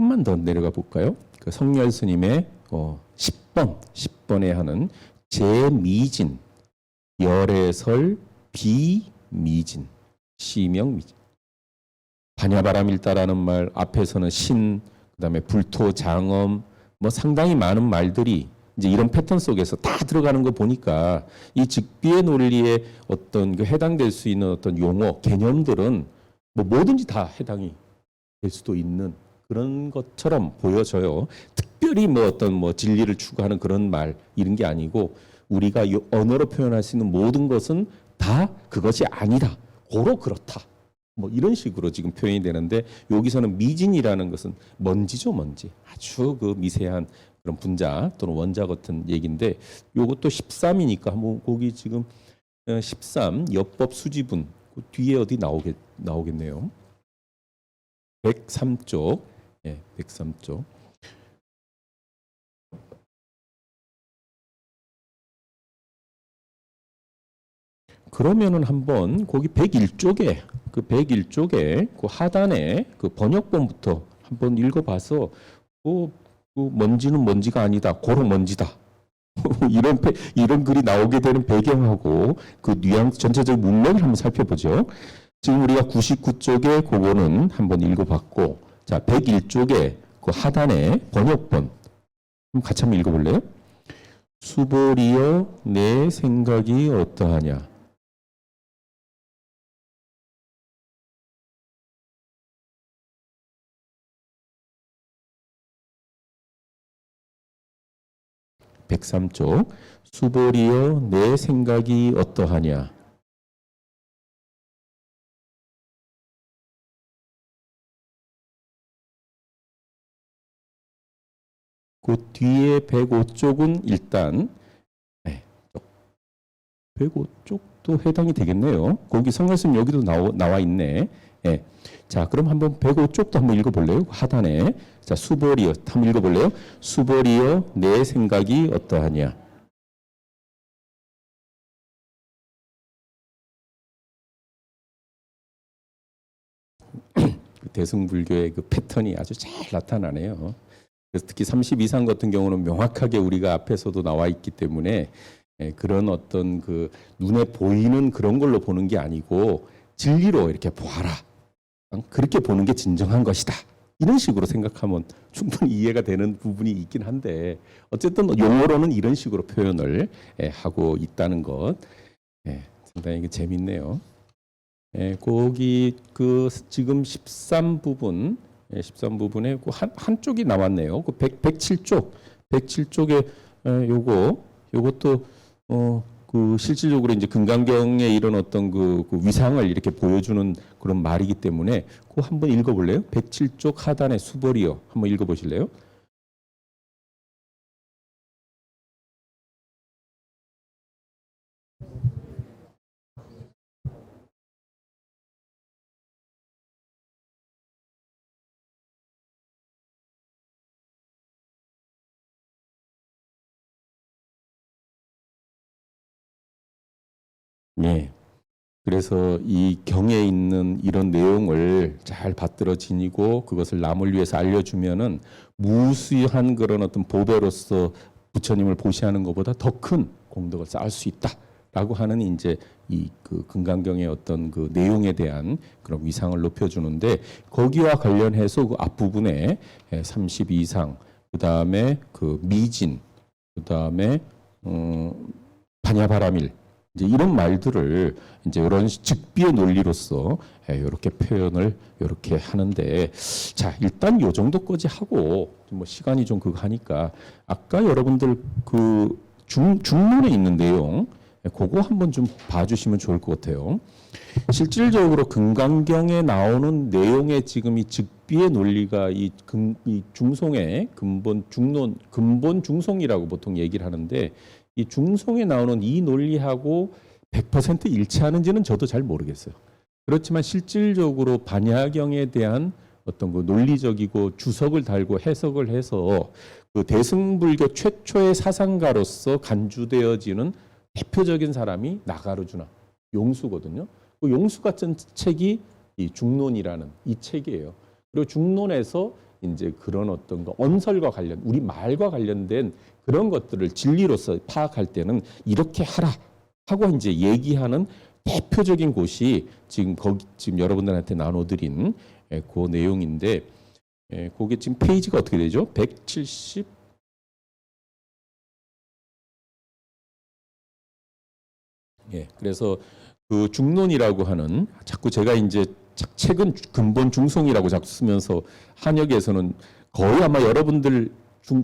조금만 더 내려가 볼까요? 그 성렬 스님의 10번에 하는 제미진, 열애설, 비미진, 시명미진. 반야바람일다라는 말 앞에서는 신, 그다음에 불토, 장엄, 뭐 상당히 많은 말들이 이제 이런 패턴 속에서 다 들어가는 거 보니까 이 즉비의 논리에 어떤 그 해당될 수 있는 어떤 용어, 개념들은 뭐 뭐든지 다 해당이 될 수도 있는 그런 것처럼 보여져요. 특별히 뭐 어떤 뭐 진리를 추구하는 그런 말 이런 게 아니고 우리가 이 언어로 표현할 수 있는 모든 것은 다 그것이 아니다. 고로 그렇다. 뭐 이런 식으로 지금 표현이 되는데 여기서는 미진이라는 것은 먼지죠, 먼지. 아주 그 미세한 그런 분자 또는 원자 같은 얘기인데 요것도 13이니까 한번 거기 지금 13 여법 수지분 그 뒤에 어디 나오겠네요. 103쪽. 예, 103쪽. 그러면은 한번 거기 101쪽에 그 하단에 그 번역본부터 한번 읽어봐서 그 먼지는 먼지가 아니다. 고로 먼지다. 이런 글이 나오게 되는 배경하고 그 뉘앙스 전체적 문맥을 한번 살펴보죠. 지금 우리가 99쪽에 그거는 한번 읽어봤고, 자 101쪽에 그 하단에 번역본 같이 한번 읽어볼래요? 수보리여 내 생각이 어떠하냐? (103쪽) 수보리여 내 생각이 어떠하냐? 그 뒤에 105쪽은 일단 105쪽도 해당이 되겠네요. 거기 성례스님 여기도 나와 있네. 예. 자, 그럼 한번 105쪽도 한번 읽어볼래요? 하단에. 자, 수보리여 한번 읽어볼래요? 수보리여 내 생각이 어떠하냐? 대승불교의 그 패턴이 아주 잘 나타나네요. 그래서 특히 30 이상 같은 경우는 명확하게 우리가 앞에서도 나와 있기 때문에 그런 어떤 그 눈에 보이는 그런 걸로 보는 게 아니고 진리로 이렇게 보아라. 그렇게 보는 게 진정한 것이다. 이런 식으로 생각하면 충분히 이해가 되는 부분이 있긴 한데 어쨌든 용어로는 이런 식으로 표현을 하고 있다는 것 상당히 재밌네요. 거기 그 지금 13부분 13부분에 그 한쪽이 나왔네요. 그 107쪽에 요것도 그 실질적으로 이제 금강경의 이런 어떤 그 위상을 이렇게 보여주는 그런 말이기 때문에 그거 한번 읽어볼래요? 107쪽 하단에 수보리여 한번 읽어보실래요? 예. 그래서 이 경에 있는 이런 내용을 잘 받들어 지니고 그것을 남을 위해서 알려주면은 무수한 그런 어떤 보배로서 부처님을 보시하는 것보다 더 큰 공덕을 쌓을 수 있다라고 하는 이제 이 그 금강경의 어떤 그 내용에 대한 그런 위상을 높여주는데 거기와 관련해서 그 앞부분에 32상 그다음에 그 미진 그다음에 반야바라밀 이제 이런 말들을 이제 이런 즉비의 논리로서 이렇게 표현을 이렇게 하는데 자 일단 요 정도까지 하고 뭐 시간이 좀 그거 하니까 아까 여러분들 그 중론에 있는 내용 그거 한번 좀 봐주시면 좋을 것 같아요. 실질적으로 금강경에 나오는 내용의 지금 이 즉비의 논리가 이 중송의 근본 중송이라고 보통 얘기를 하는데 이 중송에 나오는 이 논리하고 100% 일치하는지는 저도 잘 모르겠어요. 그렇지만 실질적으로 반야경에 대한 어떤 그 논리적이고 주석을 달고 해석을 해서 그 대승불교 최초의 사상가로서 간주되어지는 대표적인 사람이 나가르주나 용수거든요. 그 용수 같은 책이 이 중론이라는 이 책이에요. 그리고 중론에서 이제 그런 어떤 거 언설과 관련, 우리 말과 관련된 그런 것들을 진리로서 파악할 때는 이렇게 하라 하고 이제 얘기하는 대표적인 곳이 지금 지금 여러분들한테 나눠드린 그 내용인데, 그게 지금 페이지가 어떻게 되죠? 170. 그래서 그 중론이라고 하는, 자꾸 제가 이제 책은 근본 중송이라고 자꾸 쓰면서 한역에서는 거의 아마 여러분들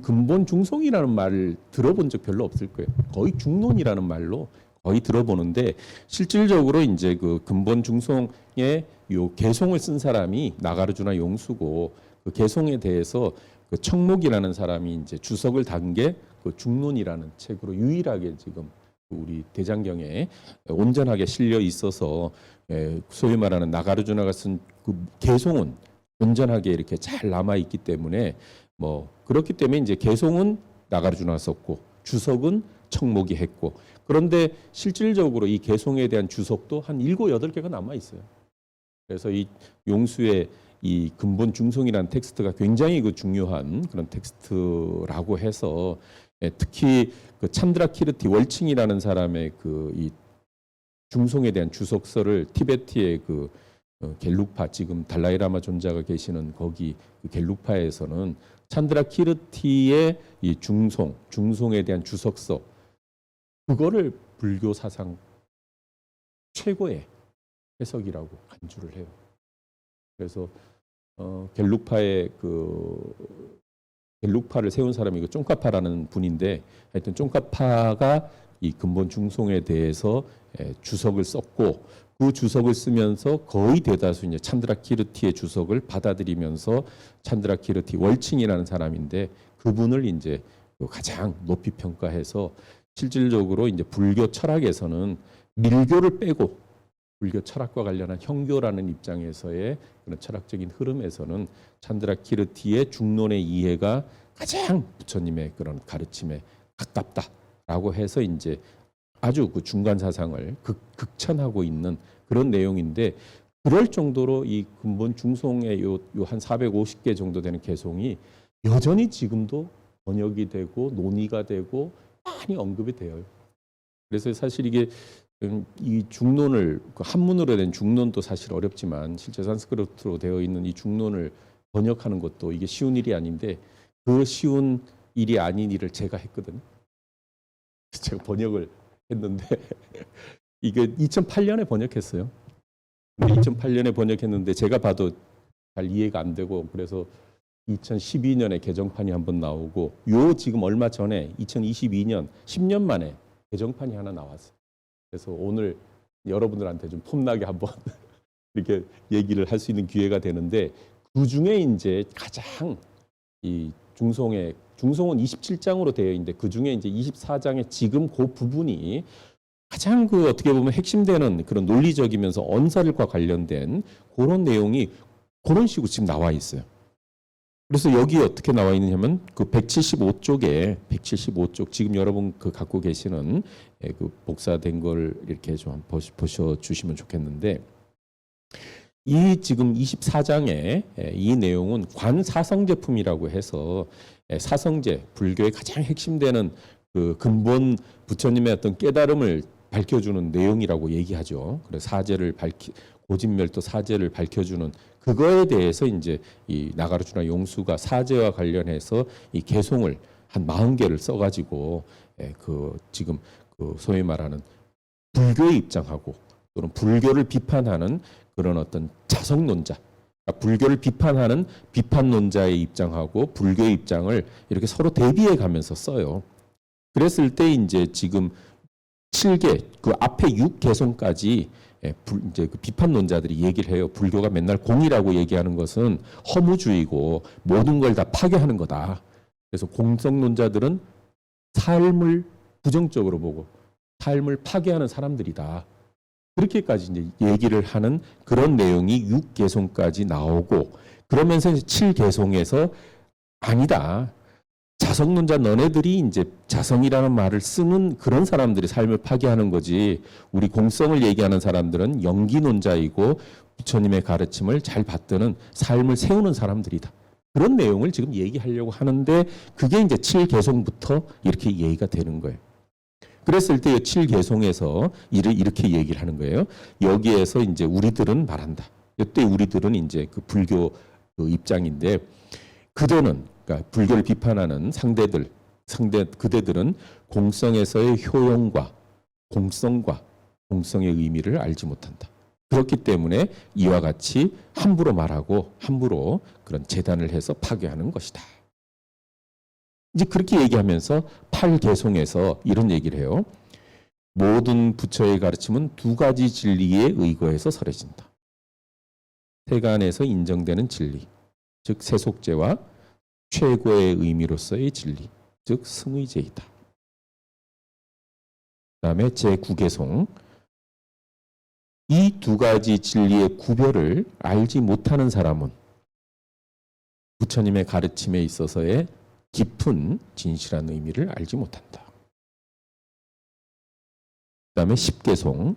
근본 중송이라는 말을 들어본 적 별로 없을 거예요. 거의 중론이라는 말로 거의 들어보는데, 실질적으로 이제 그 근본 중송의 요 개송을 쓴 사람이 나가르주나 용수고, 그 개송에 대해서 그 청목이라는 사람이 이제 주석을 단 게 그 중론이라는 책으로 유일하게 지금 우리 대장경에 온전하게 실려 있어서, 소위 말하는 나가르주나가 쓴 그 개송은 온전하게 이렇게 잘 남아 있기 때문에, 뭐 그렇기 때문에 이제 개송은 나가르주나가 썼고 주석은 청목이 했고, 그런데 실질적으로 이 개송에 대한 주석도 한 7, 8개가 남아 있어요. 그래서 이 용수의 이 근본 중송이라는 텍스트가 굉장히 그 중요한 그런 텍스트라고 해서, 특히 그 찬드라키르티 월칭이라는 사람의 그 이 중송에 대한 주석서를 티베트의 그 겔룩파, 지금 달라이라마 존자가 계시는 거기 그 겔룩파에서는 찬드라키르티의 이 중송에 대한 주석서, 그거를 불교 사상 최고의 해석이라고 간주를 해요. 그래서 겔룩파의 그 겔룩파를 세운 사람이 그 쫑카파라는 분인데, 하여튼 쫑카파가 이 근본 중송에 대해서 주석을 썼고, 그 주석을 쓰면서 거의 대다수 이제 찬드라키르티의 주석을 받아들이면서, 찬드라키르티 월칭이라는 사람인데 그분을 이제 가장 높이 평가해서, 실질적으로 이제 불교 철학에서는 밀교를 빼고 불교 철학과 관련한 형교라는 입장에서의 그런 철학적인 흐름에서는 찬드라키르티의 중론의 이해가 가장 부처님의 그런 가르침에 가깝다라고 해서 이제 아주 그 중간 사상을 극찬하고 있는 그런 내용인데, 그럴 정도로 이 근본 중송의 요 한 450개 정도 되는 개송이 여전히 지금도 번역이 되고 논의가 되고 많이 언급이 돼요. 그래서 사실 이게 이 중론을, 그 한문으로 된 중론도 사실 어렵지만 실제 산스크리트로 되어 있는 이 중론을 번역하는 것도 이게 쉬운 일이 아닌데, 그 쉬운 일이 아닌 일을 제가 했거든요. 제가 번역을 했는데 이게 2008년에 번역했어요. 2008년에 번역했는데 제가 봐도 잘 이해가 안 되고, 그래서 2012년에 개정판이 한번 나오고, 요 지금 얼마 전에 2022년 10년 만에 개정판이 하나 나왔어요. 그래서 오늘 여러분들한테 좀 폼나게 한번 이렇게 얘기를 할 수 있는 기회가 되는데, 그 중에 이제 가장 이 중송은 27장으로 되어 있는데, 그 중에 이제 24장의 지금 그 부분이 가장 그 어떻게 보면 핵심되는 그런 논리적이면서 언설과 관련된 그런 내용이 그런 식으로 지금 나와 있어요. 그래서 여기 어떻게 나와 있느냐면, 그 175쪽 지금 여러분 그 갖고 계시는 그 복사된 걸 이렇게 좀 보셔 주시면 좋겠는데, 이 지금 24장의 이 내용은 관사성제품이라고 해서, 사성제, 불교의 가장 핵심되는 그 근본 부처님의 어떤 깨달음을 밝혀주는 내용이라고 얘기하죠. 그래서 고진멸도 사제를 밝혀주는 그거에 대해서 이제 이 나가르주나 용수가 사제와 관련해서 이 개송을 한 40개를 써가지고, 그 지금 그 소위 말하는 불교의 입장하고 또는 불교를 비판하는 그런 어떤 자성론자, 그러니까 불교를 비판하는 비판론자의 입장하고 불교의 입장을 이렇게 서로 대비해 가면서 써요. 그랬을 때 이제 지금 7개, 그 앞에 6개송까지 이제 그 비판론자들이 얘기를 해요. 불교가 맨날 공이라고 얘기하는 것은 허무주의고 모든 걸 다 파괴하는 거다. 그래서 공성론자들은 삶을 부정적으로 보고 삶을 파괴하는 사람들이다. 그렇게까지 이제 얘기를 하는 그런 내용이 6개송까지 나오고, 그러면서 7개송에서 아니다. 자성론자 너네들이 이제 자성이라는 말을 쓰는 그런 사람들이 삶을 파괴하는 거지, 우리 공성을 얘기하는 사람들은 영기론자이고 부처님의 가르침을 잘 받드는 삶을 세우는 사람들이다. 그런 내용을 지금 얘기하려고 하는데 그게 이제 7개송부터 이렇게 얘기가 되는 거예요. 그랬을 때 7개송에서 이렇게 얘기를 하는 거예요. 여기에서 이제 우리들은 말한다. 이때 우리들은 이제 그 불교 그 입장인데 그들은 그러니까 불교를 비판하는 그대들은 공성에서의 효용과 공성의 의미를 알지 못한다. 그렇기 때문에 이와 같이 함부로 말하고 함부로 그런 재단을 해서 파괴하는 것이다. 이제 그렇게 얘기하면서 8개송에서 이런 얘기를 해요. 모든 부처의 가르침은 두 가지 진리에 의거해서 설해진다. 세간에서 인정되는 진리, 즉 세속제와 최고의 의미로서의 진리, 즉 승의제이다. 그다음에 제9개송, 이 두 가지 진리의 구별을 알지 못하는 사람은 부처님의 가르침에 있어서의 깊은 진실한 의미를 알지 못한다. 그다음에 10개송,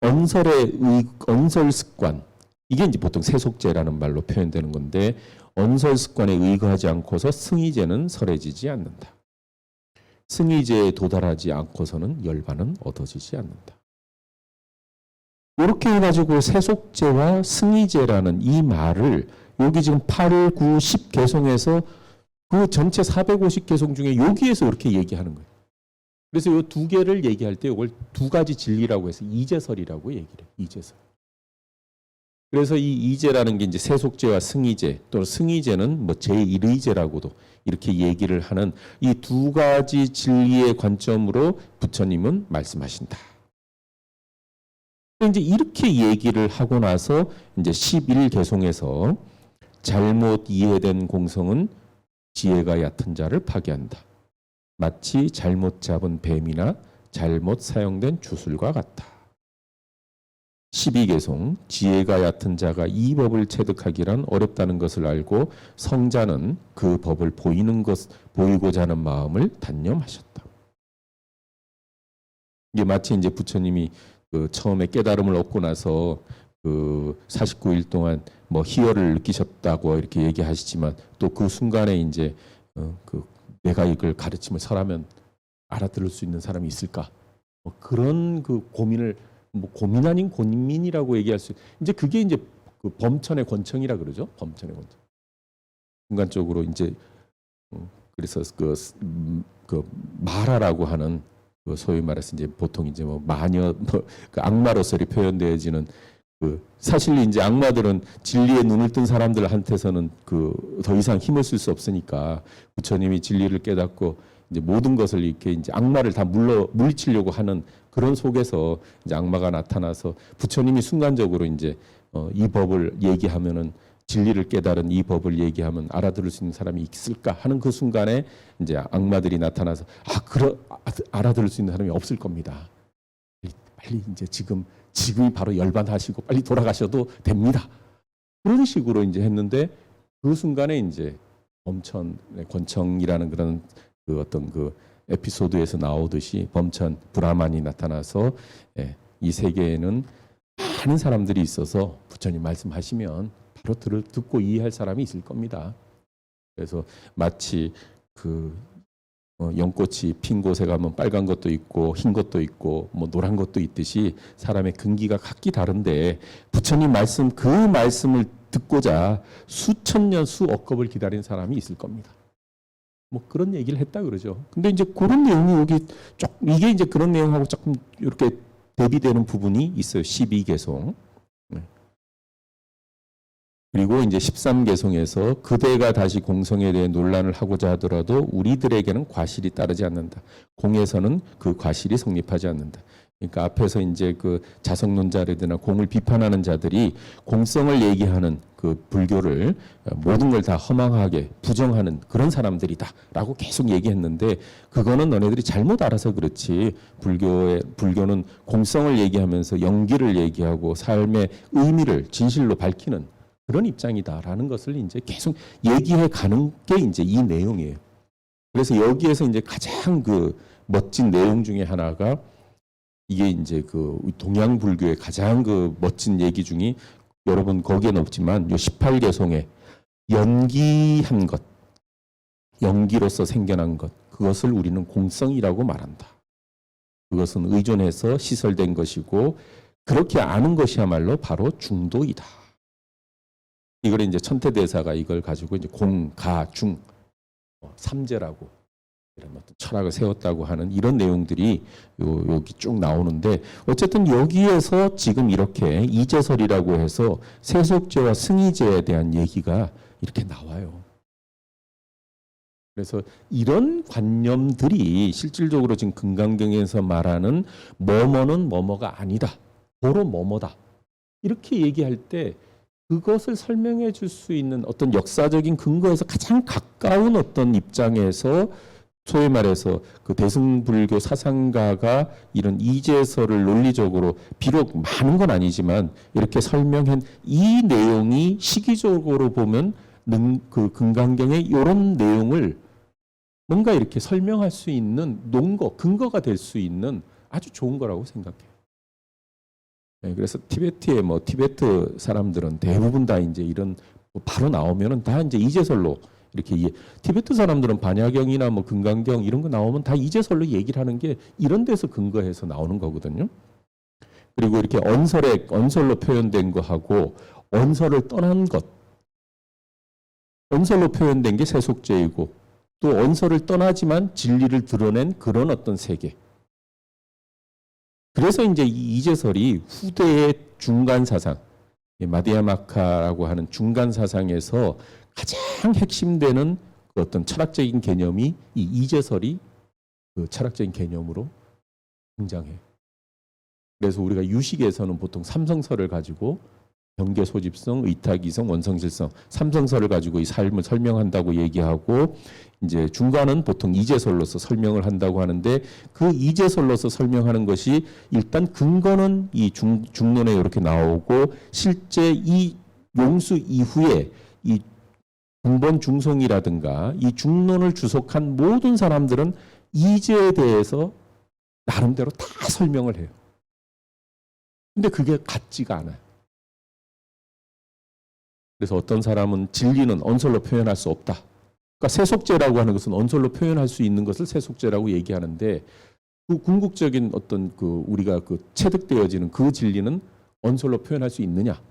언설 습관, 이게 이제 보통 세속제라는 말로 표현되는 건데 언설 습관에 의거하지 않고서 승의제는 설해지지 않는다. 승의제에 도달하지 않고서는 열반은 얻어지지 않는다. 이렇게 해가지고 세속제와 승의제라는 이 말을 여기 지금 8, 9, 10개송에서 그 전체 450개송 중에 여기에서 이렇게 얘기하는 거예요. 그래서 이 두 개를 얘기할 때 이걸 두 가지 진리라고 해서 이제설이라고 얘기를 해요. 이제설. 그래서 이 이제라는 게 이제 세속제와 승의제 또는 승의제는 뭐 제1의제라고도 이렇게 얘기를 하는 이 두 가지 진리의 관점으로 부처님은 말씀하신다. 이제 이렇게 얘기를 하고 나서 이제 11개송에서 잘못 이해된 공성은 지혜가 얕은 자를 파괴한다. 마치 잘못 잡은 뱀이나 잘못 사용된 주술과 같다. 12개송, 지혜가 얕은 자가 이 법을 체득하기란 어렵다는 것을 알고 성자는 그 법을 보이고자 하는 마음을 단념하셨다. 이게 마치 이제 부처님이 그 처음에 깨달음을 얻고 나서 그 49일 동안 뭐 희열을 느끼셨다고 이렇게 얘기하시지만 또 그 순간에 이제 그 내가 이걸 가르침을 설하면 알아들을 수 있는 사람이 있을까? 뭐 그런 그 고민을 뭐 고민 아닌 고민이라고 얘기할 수 이제 그게 이제 그 범천의 권청이라 그러죠. 범천의 권청. 순간적으로 이제 그래서 그 마라라고 하는 그 소위 말해서 이제 보통 이제 뭐 마녀 그 악마로서 표현되어지는 그 사실 이제 악마들은 진리에 눈을 뜬 사람들한테서는 그 더 이상 힘을 쓸 수 없으니까 부처님이 진리를 깨닫고 이제 모든 것을 이렇게 이제 악마를 다 물리치려고 하는 그런 속에서 이제 악마가 나타나서 부처님이 순간적으로 이제 이 법을 얘기하면은 진리를 깨달은 이 법을 얘기하면 알아들을 수 있는 사람이 있을까 하는 그 순간에 이제 악마들이 나타나서 알아들을 수 있는 사람이 없을 겁니다. 빨리 이제 지금이 바로 열반하시고 빨리 돌아가셔도 됩니다. 그런 식으로 이제 했는데 그 순간에 이제 범천의 권청이라는 그런 그 어떤 그 에피소드에서 나오듯이 범천 브라만이 나타나서 이 세계에는 많은 사람들이 있어서 부처님 말씀하시면 바로 듣고 이해할 사람이 있을 겁니다. 그래서 마치 그 연꽃이 핀 곳에 가면 빨간 것도 있고 흰 것도 있고 뭐 노란 것도 있듯이 사람의 근기가 각기 다른데 부처님 말씀 그 말씀을 듣고자 수천 년 수억 겁을 기다린 사람이 있을 겁니다. 뭐 그런 얘기를 했다 그러죠. 근데 이제 그런 내용이 여기 이게 이제 그런 내용하고 조금 이렇게 대비되는 부분이 있어요. 12개송. 그리고 이제 13개송에서 그대가 다시 공성에 대해 논란을 하고자 하더라도 우리들에게는 과실이 따르지 않는다. 공에서는 그 과실이 성립하지 않는다. 그러니까 앞에서 이제 그 자성론자들이나 공을 비판하는 자들이 공성을 얘기하는 그 불교를 모든 걸 다 허망하게 부정하는 그런 사람들이다라고 계속 얘기했는데 그거는 너네들이 잘못 알아서 그렇지. 불교는 공성을 얘기하면서 영기를 얘기하고 삶의 의미를 진실로 밝히는 그런 입장이다라는 것을 이제 계속 얘기해 가는 게 이제 이 내용이에요. 그래서 여기에서 이제 가장 그 멋진 내용 중에 하나가 이게 이제 그 동양 불교의 가장 그 멋진 얘기 중에 여러분 거기에는 없지만 요 18개송에 연기한 것, 연기로서 생겨난 것, 그것을 우리는 공성이라고 말한다. 그것은 의존해서 시설된 것이고 그렇게 아는 것이야말로 바로 중도이다. 이걸 이제 천태대사가 이걸 가지고 이제 공, 가, 중, 삼재라고 이런 어떤 철학을 세웠다고 하는 이런 내용들이 여기 쭉 나오는데 어쨌든 여기에서 지금 이렇게 이제설이라고 해서 세속제와 승의제에 대한 얘기가 이렇게 나와요. 그래서 이런 관념들이 실질적으로 지금 금강경에서 말하는 뭐뭐는 뭐뭐가 아니다. 도로 뭐뭐다. 이렇게 얘기할 때 그것을 설명해 줄 수 있는 어떤 역사적인 근거에서 가장 가까운 어떤 입장에서 소위 말해서 그 대승불교 사상가가 이런 이제설을 논리적으로 비록 많은 건 아니지만 이렇게 설명한 이 내용이 시기적으로 보면 그 금강경의 이런 내용을 뭔가 이렇게 설명할 수 있는 논거, 근거가 될 수 있는 아주 좋은 거라고 생각해요. 네, 그래서 티베트의 티베트 사람들은 대부분 다 이제 이런 바로 나오면은 다 이제 이제설로 이렇게 티베트 사람들은 반야경이나 금강경 이런 거 나오면 다 이제설로 얘기를 하는 게 이런 데서 근거해서 나오는 거거든요. 그리고 이렇게 언설로 표현된 거하고 언설을 떠난 것, 언설로 표현된 게 세속제이고 또 언설을 떠나지만 진리를 드러낸 그런 어떤 세계. 그래서 이제 이 이제설이 후대의 중간 사상, 마디야마카라고 하는 중간 사상에서 가장 핵심되는 그 어떤 철학적인 개념이 이 이제설이 그 철학적인 개념으로 등장해요. 그래서 우리가 유식에서는 보통 삼성설을 가지고 경계 소집성, 의탁이성, 원성실성, 삼성설을 가지고 이 삶을 설명한다고 얘기하고 이제 중간은 보통 이제설로서 설명을 한다고 하는데 그 이제설로서 설명하는 것이 일단 근거는 이 중론에 이렇게 나오고 실제 이 용수 이후에 이 중본 중송이라든가 이 중론을 주석한 모든 사람들은 이제에 대해서 나름대로 다 설명을 해요. 근데 그게 같지가 않아요. 그래서 어떤 사람은 진리는 언설로 표현할 수 없다. 그러니까 세속제라고 하는 것은 언설로 표현할 수 있는 것을 세속제라고 얘기하는데 그 궁극적인 어떤 그 우리가 그 체득되어지는 그 진리는 언설로 표현할 수 있느냐?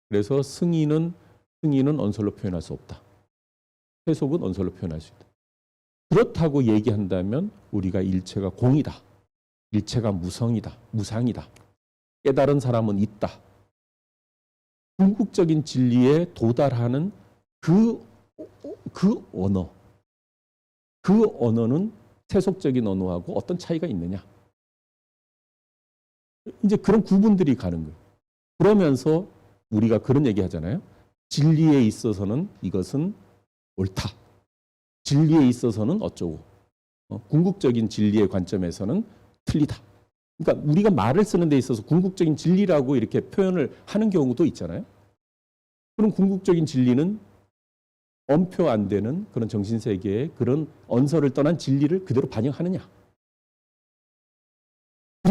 그래서 승의는 언설로 표현할 수 없다. 세속은 언설로 표현할 수 있다. 그렇다고 얘기한다면 우리가 일체가 공이다. 일체가 무성이다. 무상이다. 깨달은 사람은 있다. 궁극적인 진리에 도달하는 그 언어. 그 언어는 세속적인 언어하고 어떤 차이가 있느냐. 이제 그런 구분들이 가는 거예요. 그러면서 우리가 그런 얘기 하잖아요. 진리에 있어서는 이것은 옳다. 진리에 있어서는 어쩌고. 궁극적인 진리의 관점에서는 틀리다. 그러니까 우리가 말을 쓰는 데 있어서 궁극적인 진리라고 이렇게 표현을 하는 경우도 있잖아요. 그럼 궁극적인 진리는 엄표 안 되는 그런 정신세계의 그런 언설을 떠난 진리를 그대로 반영하느냐.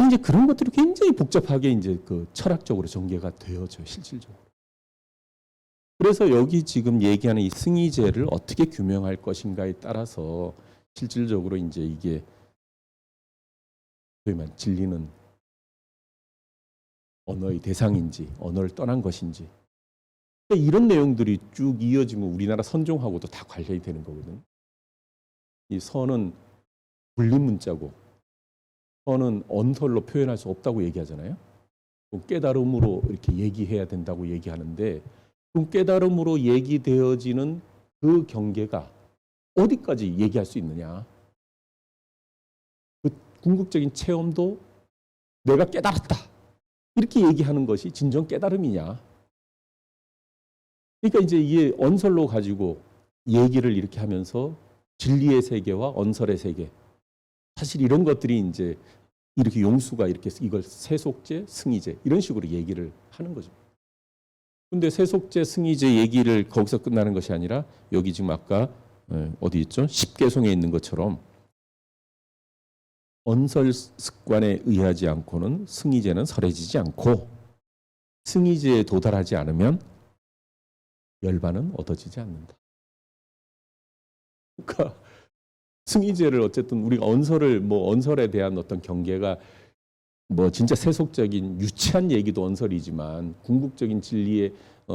이제 그런 것들이 굉장히 복잡하게 이제 그 철학적으로 전개가 되어져요, 실질적으로. 그래서 여기 지금 얘기하는 이 승의제를 어떻게 규명할 것인가에 따라서 실질적으로 이제 이게 진리는 언어의 대상인지 언어를 떠난 것인지 이런 내용들이 쭉 이어지면 우리나라 선종하고도 다 관련이 되는 거거든요. 이 선은 불림문자고 선은 언설로 표현할 수 없다고 얘기하잖아요. 깨달음으로 이렇게 얘기해야 된다고 얘기하는데 그럼 깨달음으로 얘기되어지는 그 경계가 어디까지 얘기할 수 있느냐. 그 궁극적인 체험도 내가 깨달았다. 이렇게 얘기하는 것이 진정 깨달음이냐. 그러니까 이제 이게 언설로 가지고 얘기를 이렇게 하면서 진리의 세계와 언설의 세계. 사실 이런 것들이 이제 이렇게 용수가 이렇게 이걸 세속제, 승의제 이런 식으로 얘기를 하는 거죠. 근데 세속제, 승의제 얘기를 거기서 끝나는 것이 아니라 여기 지금 아까 어디 있죠? 십계송에 있는 것처럼 언설 습관에 의하지 않고는 승의제는 설해지지 않고 승의제에 도달하지 않으면 열반은 얻어지지 않는다. 그러니까 승희제를 어쨌든 우리가 언설에 대한 어떤 경계가 진짜 세속적인 유치한 얘기도 언설이지만 궁극적인 진리의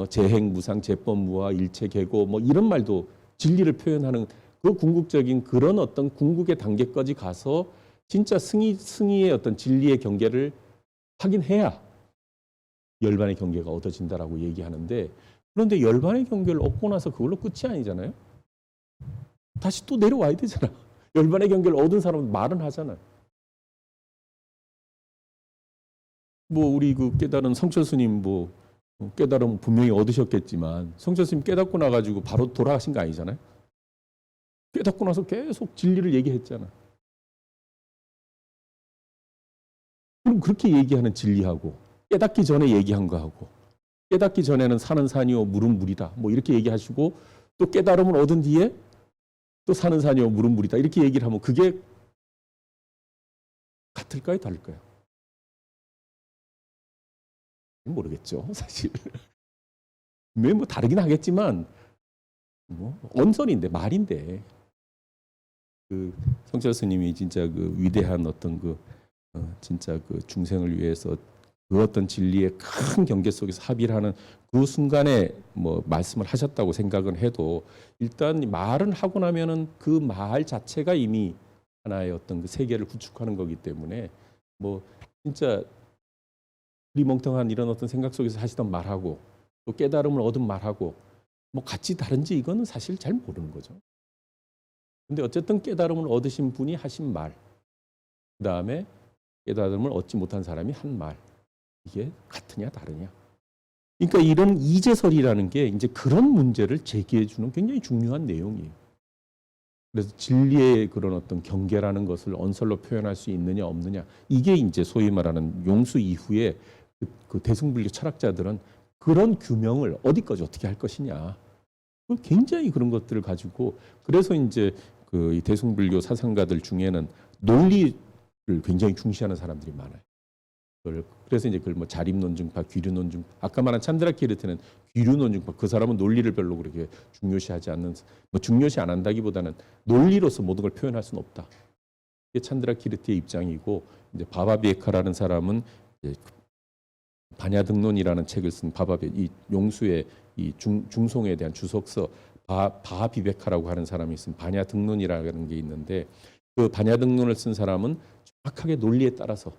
재행무상, 재법무화, 일체계고 이런 말도 진리를 표현하는 그 궁극적인 그런 어떤 궁극의 단계까지 가서 진짜 승희의 어떤 진리의 경계를 확인해야 열반의 경계가 얻어진다라고 얘기하는데, 그런데 열반의 경계를 얻고 나서 그걸로 끝이 아니잖아요. 다시 또 내려와야 되잖아. 열반의 경계를 얻은 사람은 말은 하잖아. 우리 그 깨달은 성철 스님 깨달음 분명히 얻으셨겠지만 성철 스님 깨닫고 나가지고 바로 돌아가신 거 아니잖아요. 깨닫고 나서 계속 진리를 얘기했잖아. 그럼 그렇게 얘기하는 진리하고 깨닫기 전에 얘기한 거하고 깨닫기 전에는 산은 산이요 물은 물이다 이렇게 얘기하시고 또 깨달음을 얻은 뒤에 또 산은 산이요 물은 물이다 이렇게 얘기를 하면 그게 같을까요? 다를까요? 모르겠죠, 사실. 다르긴 하겠지만 언설인데 말인데 그 성철 스님이 진짜 그 위대한 어떤 진짜 그 중생을 위해서 그 어떤 진리의 큰 경계 속에서 합의를 하는 그 순간에 말씀을 하셨다고 생각은 해도 일단 말은 하고 나면은 그 말 자체가 이미 하나의 어떤 그 세계를 구축하는 거기 때문에 진짜 리멍텅한 이런 어떤 생각 속에서 하시던 말하고 또 깨달음을 얻은 말하고 같이 다른지 이거는 사실 잘 모르는 거죠. 근데 어쨌든 깨달음을 얻으신 분이 하신 말, 그 다음에 깨달음을 얻지 못한 사람이 한 말, 이게 같으냐 다르냐. 그러니까 이런 이제설이라는 게 이제 그런 문제를 제기해 주는 굉장히 중요한 내용이에요. 그래서 진리의 그런 어떤 경계라는 것을 언설로 표현할 수 있느냐 없느냐, 이게 이제 소위 말하는 용수 이후에 그 대승불교 철학자들은 그런 규명을 어디까지 어떻게 할 것이냐, 굉장히 그런 것들을 가지고, 그래서 이제 그 대승불교 사상가들 중에는 논리를 굉장히 중시하는 사람들이 많아요. 그래서 이제 그걸 자립논증파, 귀류논증파, 아까 말한 찬드라키르트는 귀류논증파, 그 사람은 논리를 별로 그렇게 중요시하지 않는, 중요시 안 한다기보다는 논리로서 모든 걸 표현할 수는 없다. 이게 찬드라키르트의 입장이고, 이제 바바비에카라는 사람은 이제 반야등론이라는 책을 쓴 이 용수의 이 중송에 대한 주석서 바비베카라고 하는 사람이 쓴 반야등론이라는 게 있는데, 그 반야등론을 쓴 사람은 정확하게 논리에 따라서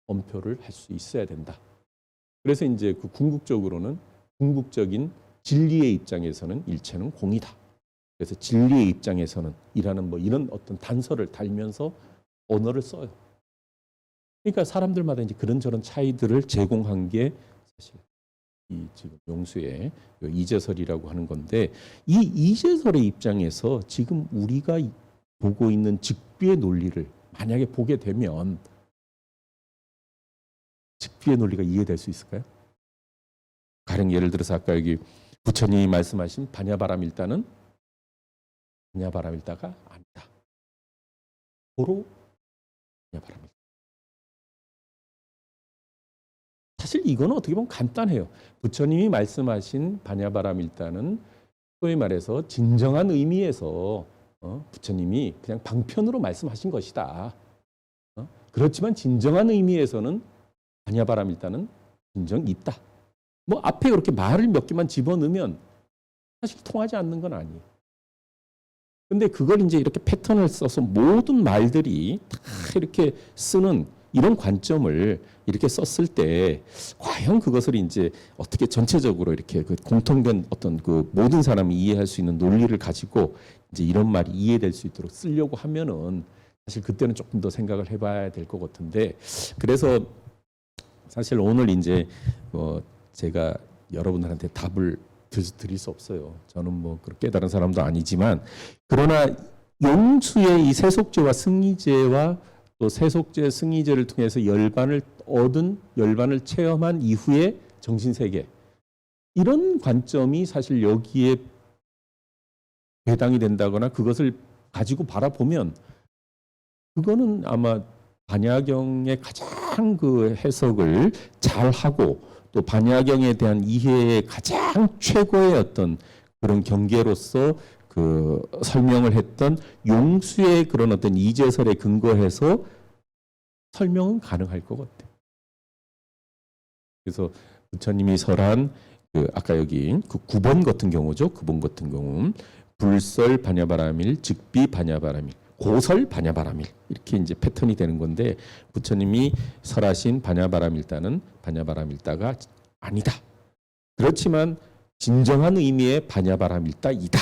엄표를 할 수 있어야 된다. 그래서 이제 그 궁극적인 진리의 입장에서는 일체는 공이다. 그래서 진리의 입장에서는 이라는 이런 어떤 단서를 달면서 언어를 써요. 그러니까 사람들마다 이제 그런저런 차이들을 제공한 게 사실 이 지금 용수의 이제설이라고 하는 건데, 이 이제설의 입장에서 지금 우리가 보고 있는 직비의 논리를 만약에 보게 되면 직비의 논리가 이해될 수 있을까요? 가령 예를 들어서 아까 여기 부처님이 말씀하신 반야바라밀다는 반야바라밀다가 아니다. 도로 반야바라밀다. 사실 이거는 어떻게 보면 간단해요. 부처님이 말씀하신 반야바라밀다는 소위 말해서 진정한 의미에서 부처님이 그냥 방편으로 말씀하신 것이다. 그렇지만 진정한 의미에서는 반야바라밀다는 진정이 있다. 앞에 그렇게 말을 몇 개만 집어넣으면 사실 통하지 않는 건 아니에요. 근데 그걸 이제 이렇게 패턴을 써서 모든 말들이 다 이렇게 쓰는 이런 관점을 이렇게 썼을 때 과연 그것을 이제 어떻게 전체적으로 이렇게 그 공통된 어떤 그 모든 사람이 이해할 수 있는 논리를 가지고 이제 이런 말이 이해될 수 있도록 쓰려고 하면은 사실 그때는 조금 더 생각을 해봐야 될 것 같은데, 그래서 사실 오늘 이제 제가 여러분들한테 답을 드릴 수 없어요. 저는 그렇게 깨달은 사람도 아니지만, 그러나 용수의 이 세속제와 승리제와 또 세속제, 승리제를 통해서 열반을 체험한 이후의 정신세계, 이런 관점이 사실 여기에 배당이 된다거나 그것을 가지고 바라보면 그거는 아마 반야경의 가장 그 해석을 잘 하고 또 반야경에 대한 이해의 가장 최고의 어떤 그런 경계로서 그 설명을 했던 용수의 그런 어떤 이제설에 근거해서 설명은 가능할 것 같아요. 그래서 부처님이 설한 그 아까 여기 그 9번 같은 경우죠. 9번 같은 경우 불설 반야바라밀, 즉비 반야바라밀, 고설 반야바라밀 이렇게 이제 패턴이 되는 건데 부처님이 설하신 반야바라밀다는 반야바라밀다가 아니다. 그렇지만 진정한 의미의 반야바라밀다이다.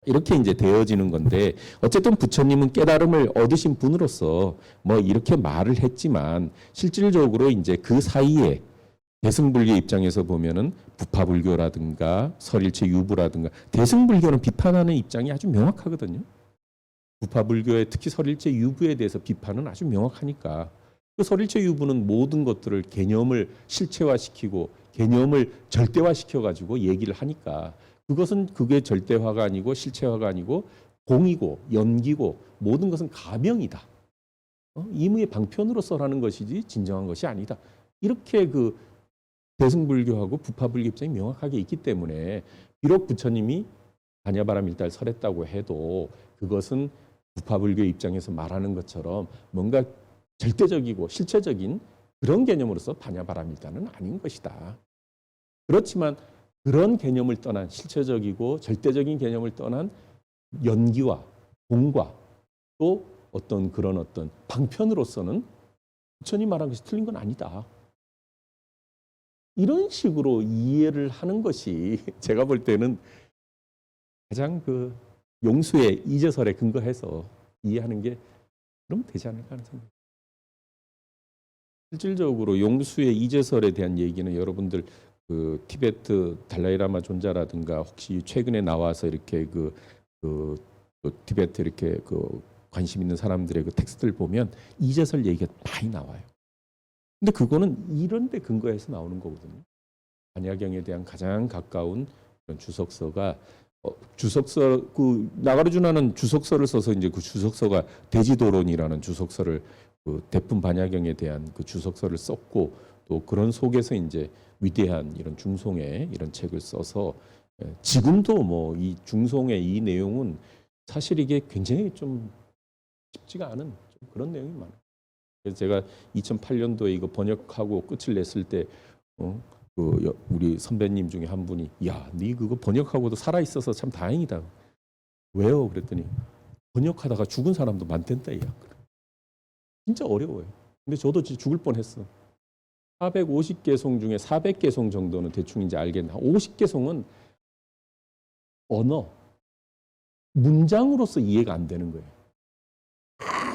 이렇게 이제 되어지는 건데 어쨌든 부처님은 깨달음을 얻으신 분으로서 뭐 이렇게 말을 했지만 실질적으로 이제 그 사이에 대승불교 입장에서 보면은 부파불교라든가 설일체 유부라든가 대승불교는 비판하는 입장이 아주 명확하거든요. 부파불교의 특히 설일체 유부에 대해서 비판은 아주 명확하니까 그 설일체 유부는 모든 것들을 개념을 실체화시키고 개념을 절대화시켜 가지고 얘기를 하니까 그것은 그게 절대화가 아니고 실체화가 아니고 공이고 연기고 모든 것은 가명이다. 임의의 방편으로서라는 것이지 진정한 것이 아니다. 이렇게 그 대승불교하고 부파불교 입장이 명확하게 있기 때문에 비록 부처님이 반야바라밀다를 설했다고 해도 그것은 부파불교 입장에서 말하는 것처럼 뭔가 절대적이고 실체적인 그런 개념으로서 반야바라밀다는 아닌 것이다. 그렇지만 그런 개념을 떠난 실체적이고 절대적인 개념을 떠난 연기와 공과 또 어떤 그런 어떤 방편으로서는 부처님 말한 것이 틀린 건 아니다. 이런 식으로 이해를 하는 것이 제가 볼 때는 가장 그 용수의 이제설에 근거해서 이해하는 게 그럼 되지 않을까 하는 생각입니다. 실질적으로 용수의 이제설에 대한 얘기는 여러분들 그 티베트 달라이라마 존자라든가 혹시 최근에 나와서 이렇게 그 티베트 이렇게 그 관심 있는 사람들의 그 텍스트를 보면 이제설 얘기가 많이 나와요. 근데 그거는 이런 데 근거해서 나오는 거거든요. 반야경에 대한 가장 가까운 그런 주석서가 주석서 그 나가르주나는 주석서를 써서 이제 그 주석서가 대지도론이라는 주석서를 그 대품 반야경에 대한 그 주석서를 썼고 또 그런 속에서 이제 위대한 이런 중송의 이런 책을 써서 지금도 뭐 이 중송의 이 내용은 사실 이게 굉장히 좀 쉽지가 않은 좀 그런 내용이 많아요. 그래서 제가 2008년도에 이거 번역하고 끝을 냈을 때 그 우리 선배님 중에 한 분이 야, 네 그거 번역하고도 살아 있어서 참 다행이다. 왜요? 그랬더니 번역하다가 죽은 사람도 많댄다. 야, 진짜 어려워요. 근데 저도 진짜 죽을 뻔했어. 450개송 중에 400개송 정도는 대충 이제 알겠나. 50개송은 언어, 문장으로서 이해가 안 되는 거예요.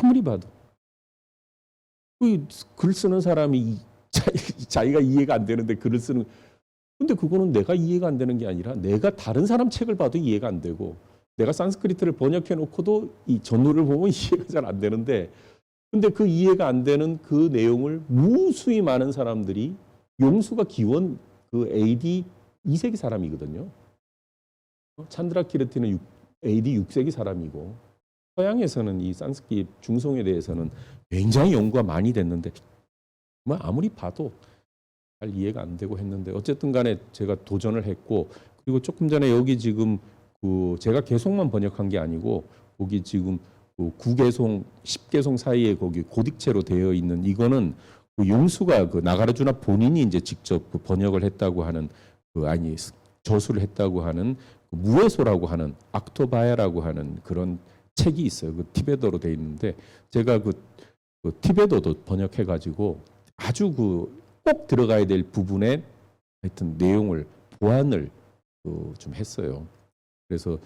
아무리 봐도. 글 쓰는 사람이 자기가 이해가 안 되는데 글을 쓰는. 근데 그거는 내가 이해가 안 되는 게 아니라 내가 다른 사람 책을 봐도 이해가 안 되고 내가 산스크리트를 번역해 놓고도 이 전후를 보면 이해가 잘 안 되는데 근데 그 이해가 안 되는 그 내용을 무수히 많은 사람들이 용수가 기원 그 AD 2세기 사람이거든요. 찬드라키르티는 AD 6세기 사람이고 서양에서는 이 산스크리트 중송에 대해서는 굉장히 연구가 많이 됐는데 뭐 아무리 봐도 잘 이해가 안 되고 했는데 어쨌든 간에 제가 도전을 했고 그리고 조금 전에 여기 지금 그 제가 개송만 번역한 게 아니고 거기 지금 그 9개송, 10개송 사이에 거기 고딕체로 되어 있는 이거는 그 용수가 그 나가르주나 본인이 이제 직접 그 번역을 했다고 하는 그 아니 저수를 했다고 하는 그 무에소라고 하는 악토바야라고 하는 그런 책이 있어요. 그 티베더로 되어 있는데 제가 그 티베더도 번역해 가지고 아주 그 꼭 들어가야 될 부분에 하여튼 내용을 보완을 좀 했어요. 그래서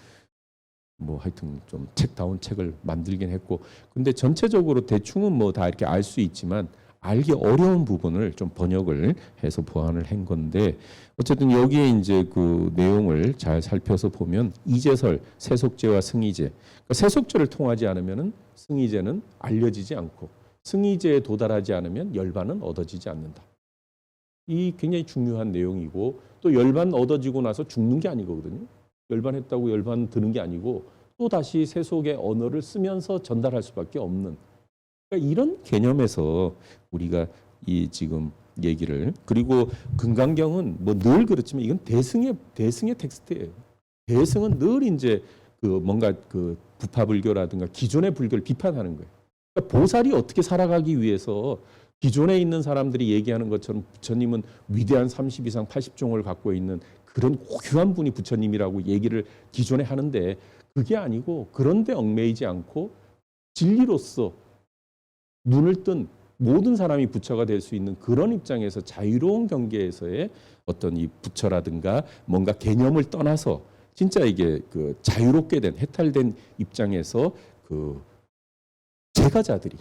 뭐 하여튼 좀 책다운 책을 만들긴 했고 근데 전체적으로 대충은 뭐 다 이렇게 알 수 있지만 알기 어려운 부분을 좀 번역을 해서 보완을 한 건데 어쨌든 여기에 이제 그 내용을 잘 살펴서 보면 이제설, 세속제와 승이제 그러니까 세속제를 통하지 않으면 승이제는 알려지지 않고 승이제에 도달하지 않으면 열반은 얻어지지 않는다. 이 굉장히 중요한 내용이고 또 열반 얻어지고 나서 죽는 게 아니거든요. 열반했다고 열반 드는 게 아니고 또 다시 세속의 언어를 쓰면서 전달할 수밖에 없는 그러니까 이런 개념에서 우리가 이 지금 얘기를. 그리고 금강경은 뭐 늘 그렇지만 이건 대승의 텍스트예요. 대승은 늘 이제 그 뭔가 그 부파불교라든가 기존의 불교를 비판하는 거예요. 그러니까 보살이 어떻게 살아가기 위해서 기존에 있는 사람들이 얘기하는 것처럼 부처님은 위대한 30 이상 80종을 갖고 있는 그런 고귀한 분이 부처님이라고 얘기를 기존에 하는데 그게 아니고 그런데 얽매이지 않고 진리로서 눈을 뜬 모든 사람이 부처가 될 수 있는 그런 입장에서 자유로운 경계에서의 어떤 이 부처라든가 뭔가 개념을 떠나서 진짜 이게 그 자유롭게 된 해탈된 입장에서 그 제가자들이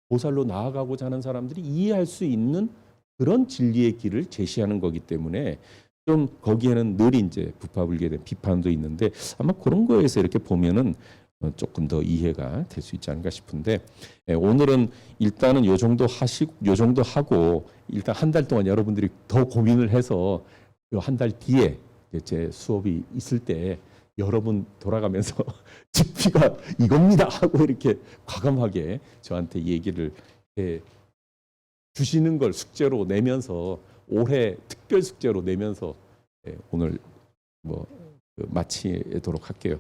보살로 나아가고자 하는 사람들이 이해할 수 있는 그런 진리의 길을 제시하는 거기 때문에 좀 거기에는 늘 이제 부파불교에 대한 비판도 있는데 아마 그런 거에서 이렇게 보면은 조금 더 이해가 될 수 있지 않을까 싶은데 오늘은 일단은 요 정도 하고 일단 한 달 동안 여러분들이 더 고민을 해서 한 달 뒤에 제 수업이 있을 때 여러분 돌아가면서 집피가 이겁니다 하고 이렇게 과감하게 저한테 얘기를 해 주시는 걸 숙제로 내면서 올해 특별 숙제로 내면서 오늘 뭐 마치도록 할게요.